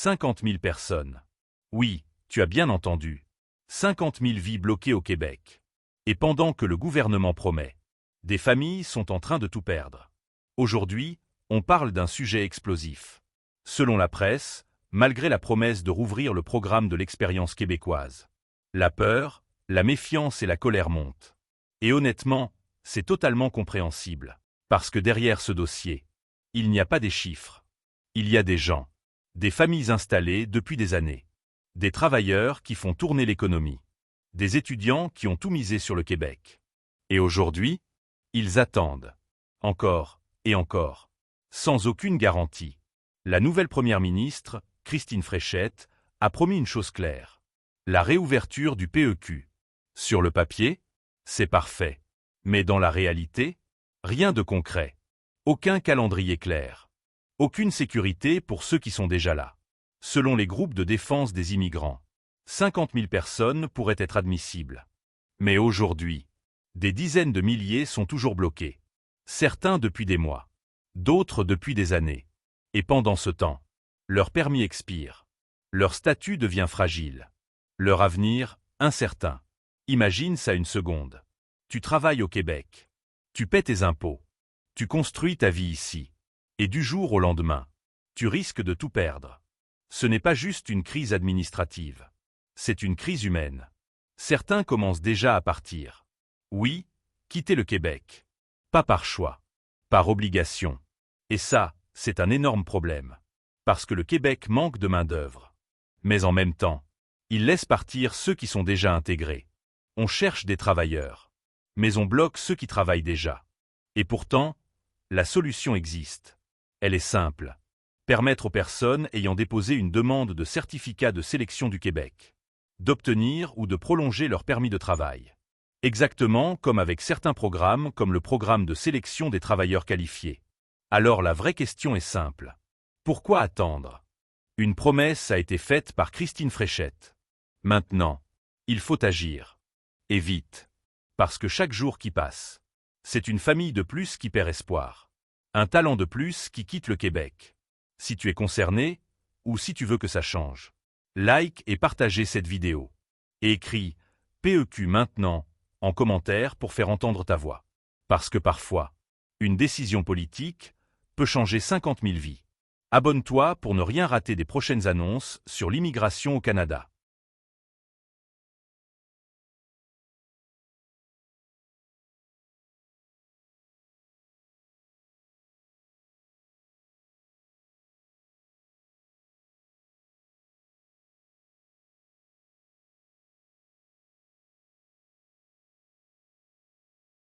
50 000 personnes. Oui, tu as bien entendu. 50 000 vies bloquées au Québec. Et pendant que le gouvernement promet, des familles sont en train de tout perdre. Aujourd'hui, on parle d'un sujet explosif. Selon la presse, malgré la promesse de rouvrir le programme de l'expérience québécoise, la peur, la méfiance et la colère montent. Et honnêtement, c'est totalement compréhensible. Parce que derrière ce dossier, il n'y a pas des chiffres. Il y a des gens, des familles installées depuis des années, des travailleurs qui font tourner l'économie, des étudiants qui ont tout misé sur le Québec. Et aujourd'hui, ils attendent. Encore et encore. Sans aucune garantie. La nouvelle première ministre, Christine Fréchette, a promis une chose claire. La réouverture du PEQ. Sur le papier, c'est parfait. Mais dans la réalité, rien de concret. Aucun calendrier clair. Aucune sécurité pour ceux qui sont déjà là. Selon les groupes de défense des immigrants, 50 000 personnes pourraient être admissibles. Mais aujourd'hui, des dizaines de milliers sont toujours bloqués. Certains depuis des mois, d'autres depuis des années. Et pendant ce temps, leur permis expire. Leur statut devient fragile. Leur avenir, incertain. Imagine ça une seconde. Tu travailles au Québec. Tu paies tes impôts. Tu construis ta vie ici. Et du jour au lendemain, tu risques de tout perdre. Ce n'est pas juste une crise administrative. C'est une crise humaine. Certains commencent déjà à partir. Oui, quitter le Québec. Pas par choix. Par obligation. Et ça, c'est un énorme problème. Parce que le Québec manque de main-d'œuvre. Mais en même temps, il laisse partir ceux qui sont déjà intégrés. On cherche des travailleurs. Mais on bloque ceux qui travaillent déjà. Et pourtant, la solution existe. Elle est simple. Permettre aux personnes ayant déposé une demande de certificat de sélection du Québec d'obtenir ou de prolonger leur permis de travail. Exactement comme avec certains programmes comme le programme de sélection des travailleurs qualifiés. Alors la vraie question est simple. Pourquoi attendre? Une promesse a été faite par Christine Fréchette. Maintenant, il faut agir. Et vite. Parce que chaque jour qui passe, c'est une famille de plus qui perd espoir. Un talent de plus qui quitte le Québec. Si tu es concerné, ou si tu veux que ça change, like et partagez cette vidéo. Et écris « PEQ maintenant » en commentaire pour faire entendre ta voix. Parce que parfois, une décision politique peut changer 50 000 vies. Abonne-toi pour ne rien rater des prochaines annonces sur l'immigration au Canada.